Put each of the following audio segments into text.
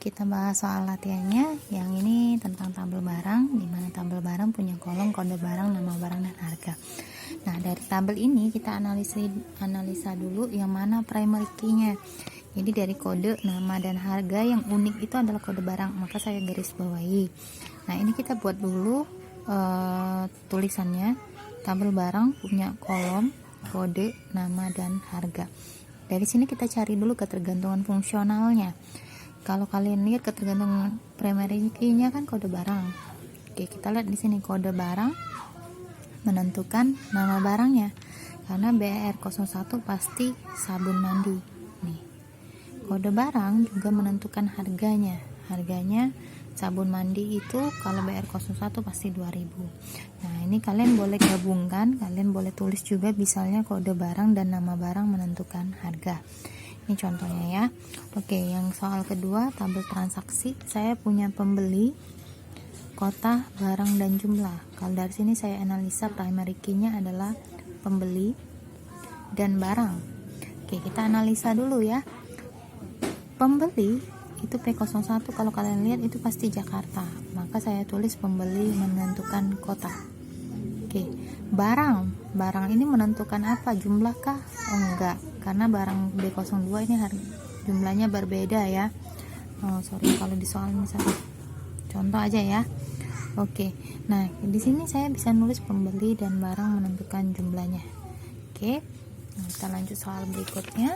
kita bahas soal latihannya. Yang ini tentang tabel barang, di mana tabel barang punya kolom kode barang, nama barang, dan harga. Nah, dari tabel ini kita analisa dulu yang mana primary key-nya. Jadi dari kode, nama, dan harga yang unik itu adalah kode barang, maka saya garis bawahi. Nah, ini kita buat dulu tulisannya. Tabel barang punya kolom kode, nama, dan harga. Dari sini kita cari dulu ketergantungan fungsionalnya. Kalau kalian lihat ketergantungan primary key-nya kan kode barang. Oke, kita lihat di sini kode barang menentukan nama barangnya. Karena BR01 pasti sabun mandi. Nih. Kode barang juga menentukan harganya. Harganya sabun mandi itu kalau BR01 pasti 2000. Nah, ini kalian boleh gabungkan, kalian boleh tulis juga misalnya kode barang dan nama barang menentukan harga. Ini contohnya ya. Oke, yang soal kedua, tabel transaksi. Saya punya pembeli, kota, barang, dan jumlah. Kalau dari sini saya analisa primary key-nya adalah pembeli dan barang. Oke, kita analisa dulu ya. Pembeli itu P01, kalau kalian lihat itu pasti Jakarta. Maka saya tulis pembeli menentukan kota. Oke, barang ini menentukan apa? Jumlah kah? Oh enggak, karena barang B02 ini jumlahnya berbeda ya. Oh sorry kalau di soal misalnya contoh aja ya. Oke, nah di sini saya bisa nulis pembeli dan barang menentukan jumlahnya. Oke, nah, kita lanjut soal berikutnya.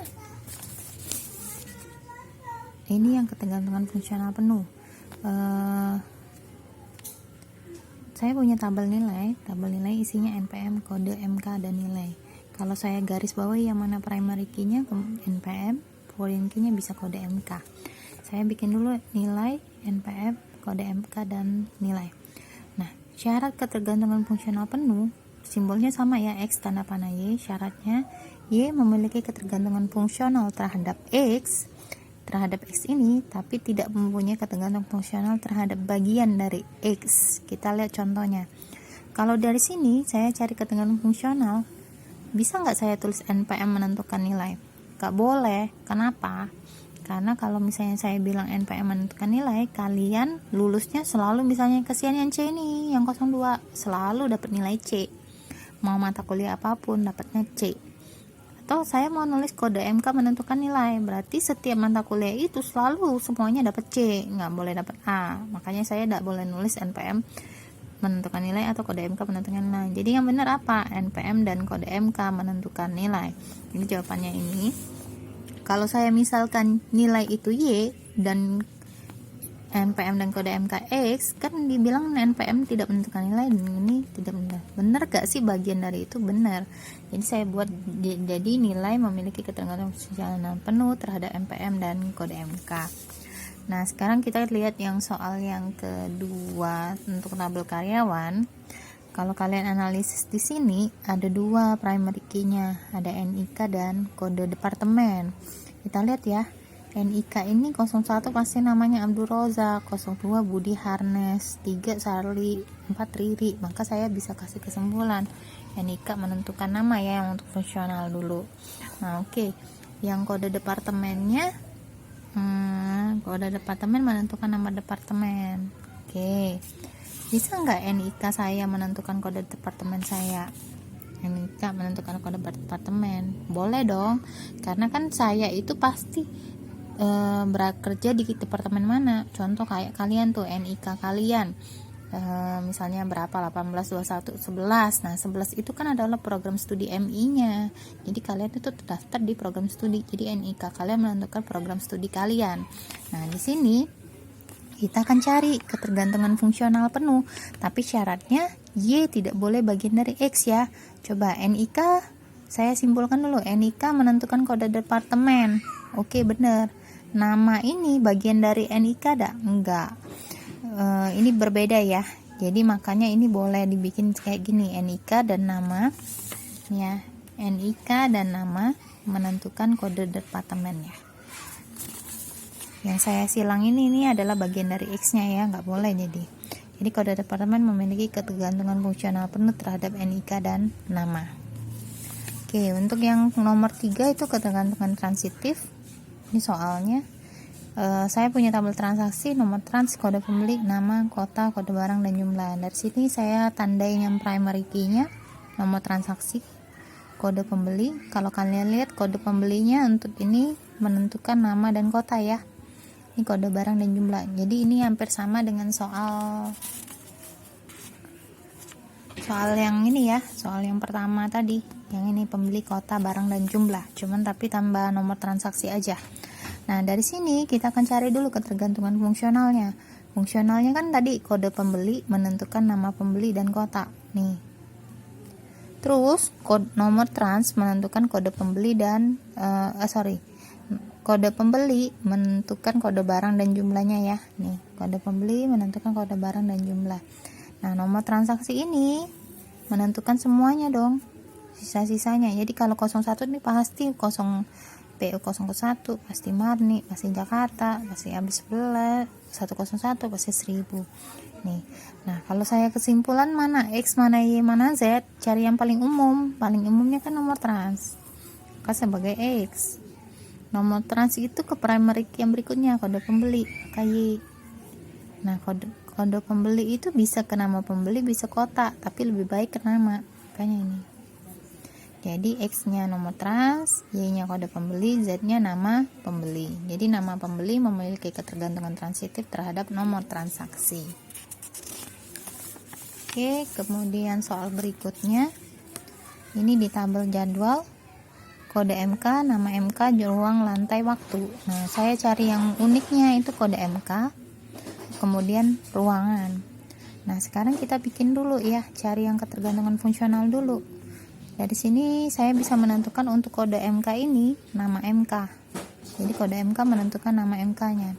Ini yang ketergantungan fungsional penuh. Saya punya tabel nilai isinya NPM, kode, MK, dan nilai. Kalau saya garis bawahi yang mana primary key-nya NPM, foreign key-nya bisa kode MK. Saya bikin dulu nilai NPM, kode MK, dan nilai. Nah, syarat ketergantungan fungsional penuh, simbolnya sama ya, X tanda panah Y. Syaratnya Y memiliki ketergantungan fungsional terhadap X ini, tapi tidak mempunyai ketergantungan fungsional terhadap bagian dari X. Kita lihat contohnya. Kalau dari sini saya cari ketergantungan fungsional, bisa nggak saya tulis NPM menentukan nilai? Nggak boleh. Kenapa? Karena kalau misalnya saya bilang NPM menentukan nilai, kalian lulusnya selalu misalnya kesian yang C nih, yang 02, selalu dapat nilai C. Mau mata kuliah apapun dapatnya C. Atau saya mau nulis kode MK menentukan nilai, berarti setiap mata kuliah itu selalu semuanya dapat C, nggak boleh dapat A. Makanya saya tidak boleh nulis NPM menentukan nilai atau kode MK menentukan nilai. Jadi yang benar apa? NPM dan kode MK menentukan nilai. Ini jawabannya ini. Kalau saya misalkan nilai itu Y dan NPM dan kode MK X, kan dibilang NPM tidak menentukan nilai dan ini tidak benar. Benar gak sih bagian dari itu? Benar. Jadi saya buat jadi nilai memiliki ketergantungan fungsional penuh terhadap NPM dan kode MK. Nah, sekarang kita lihat yang soal yang kedua untuk tabel karyawan. Kalau kalian analisis di sini ada dua primary key-nya, ada NIK dan kode departemen. Kita lihat ya. NIK ini 01 pasti namanya Abdul Rozak, 02 Budi Harnes, 3 Sarli, 4 Riri. Maka saya bisa kasih kesimpulan NIK menentukan nama ya, yang untuk fungsional dulu. Nah oke, yang kode departemennya kode departemen menentukan nama departemen. Oke, bisa nggak NIK saya menentukan kode departemen saya? NIK menentukan kode departemen? Boleh dong, karena kan saya itu pasti bekerja di departemen mana. Contoh kayak kalian tuh NIK kalian misalnya berapa, 18, 21, 11. Nah 11 itu kan adalah program studi MI nya, jadi kalian itu terdaftar di program studi, jadi NIK kalian menentukan program studi kalian. Nah di sini kita akan cari ketergantungan fungsional penuh, tapi syaratnya Y tidak boleh bagian dari X ya. Coba NIK saya simpulkan dulu, NIK menentukan kode departemen. Oke, benar. Nama ini bagian dari NIK ada? Enggak. Ini berbeda ya. Jadi makanya ini boleh dibikin kayak gini, NIK dan nama ya. NIK dan nama menentukan kode departemen ya. Yang saya silang ini adalah bagian dari X-nya ya, nggak boleh jadi. Jadi kode departemen memiliki ketergantungan fungsional penuh terhadap NIK dan nama. Oke, untuk yang nomor 3 itu ketergantungan transitif. Ini soalnya saya punya tabel transaksi, nomor trans, kode pembeli, nama, kota, kode barang, dan jumlah. Dari sini saya tandai yang primary key-nya, nomor transaksi, kode pembeli. Kalau kalian lihat kode pembelinya untuk ini menentukan nama dan kota ya. Ini kode barang dan jumlah. Jadi ini hampir sama dengan soal yang ini ya, soal yang pertama tadi. Yang ini pembeli, kota, barang, dan jumlah. Cuman tapi tambah nomor transaksi aja. Nah, dari sini kita akan cari dulu ketergantungan fungsionalnya. Fungsionalnya kan tadi kode pembeli menentukan nama pembeli dan kota. Nih. Terus nomor trans menentukan kode pembeli dan kode pembeli menentukan kode barang dan jumlahnya ya. Nih, kode pembeli menentukan kode barang dan jumlah. Nah, nomor transaksi ini menentukan semuanya dong, sisa-sisanya. Jadi kalau 01 ini pasti 0PU01, pasti Marni, pasti Jakarta, pasti habis 101, pasti 1000. Nih. Nah, kalau saya kesimpulan mana X, mana Y, mana Z, cari yang paling umum. Paling umumnya kan nomor trans. Maka sebagai X. Nomor trans itu ke primary key yang berikutnya, kode pembeli, KY. Nah, kode pembeli itu bisa ke nama pembeli, bisa kota, tapi lebih baik ke nama. Makanya ini. Jadi X-nya nomor trans, Y-nya kode pembeli, Z-nya nama pembeli. Jadi nama pembeli memiliki ketergantungan transitif terhadap nomor transaksi. Oke, kemudian soal berikutnya. Ini di tabel jadwal. Kode MK, nama MK, ruang, lantai, waktu. Nah, saya cari yang uniknya itu kode MK. Kemudian ruangan. Nah, sekarang kita bikin dulu ya, cari yang ketergantungan fungsional dulu. Dari sini saya bisa menentukan untuk kode MK ini nama MK. Jadi kode MK menentukan nama MK-nya.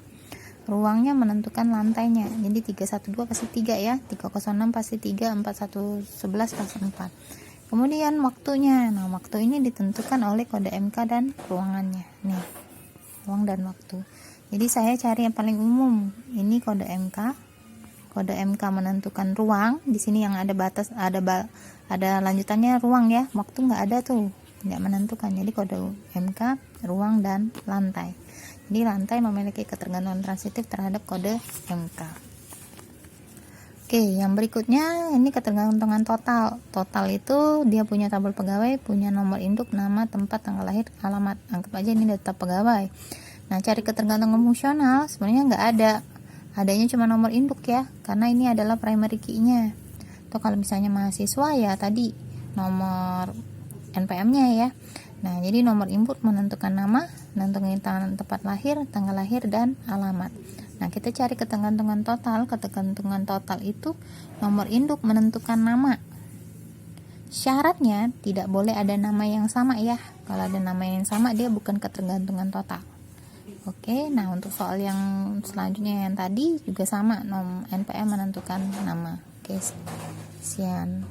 Ruangnya menentukan lantainya. Jadi 312 pasti 3 ya, 306 pasti 3, 4111 pasti 4. Kemudian waktunya. Nah, waktu ini ditentukan oleh kode MK dan ruangannya. Nih, ruang dan waktu. Jadi saya cari yang paling umum. Ini kode MK. Kode MK menentukan ruang. Di sini yang ada batas, ada lanjutannya ruang ya. Waktu nggak ada tuh, nggak menentukan. Jadi kode MK, ruang dan lantai. Jadi lantai memiliki ketergantungan transitif terhadap kode MK. Oke, yang berikutnya ini ketergantungan total. Total itu dia punya tabel pegawai, punya nomor induk, nama, tempat, tanggal lahir, alamat. Anggap aja ini data pegawai. Nah, cari ketergantungan fungsional sebenarnya nggak ada. Adanya cuma nomor induk ya, karena ini adalah primary key-nya. Atau kalau misalnya mahasiswa ya tadi nomor NPM-nya ya. Nah, jadi nomor input menentukan nama, menentukan tempat lahir, tanggal lahir, dan alamat. Nah, kita cari ketergantungan total. Ketergantungan total itu nomor induk menentukan nama. Syaratnya tidak boleh ada nama yang sama ya. Kalau ada nama yang sama dia bukan ketergantungan total. Oke, nah untuk soal yang selanjutnya yang tadi juga sama, NPM menentukan nama. Oke, sekian.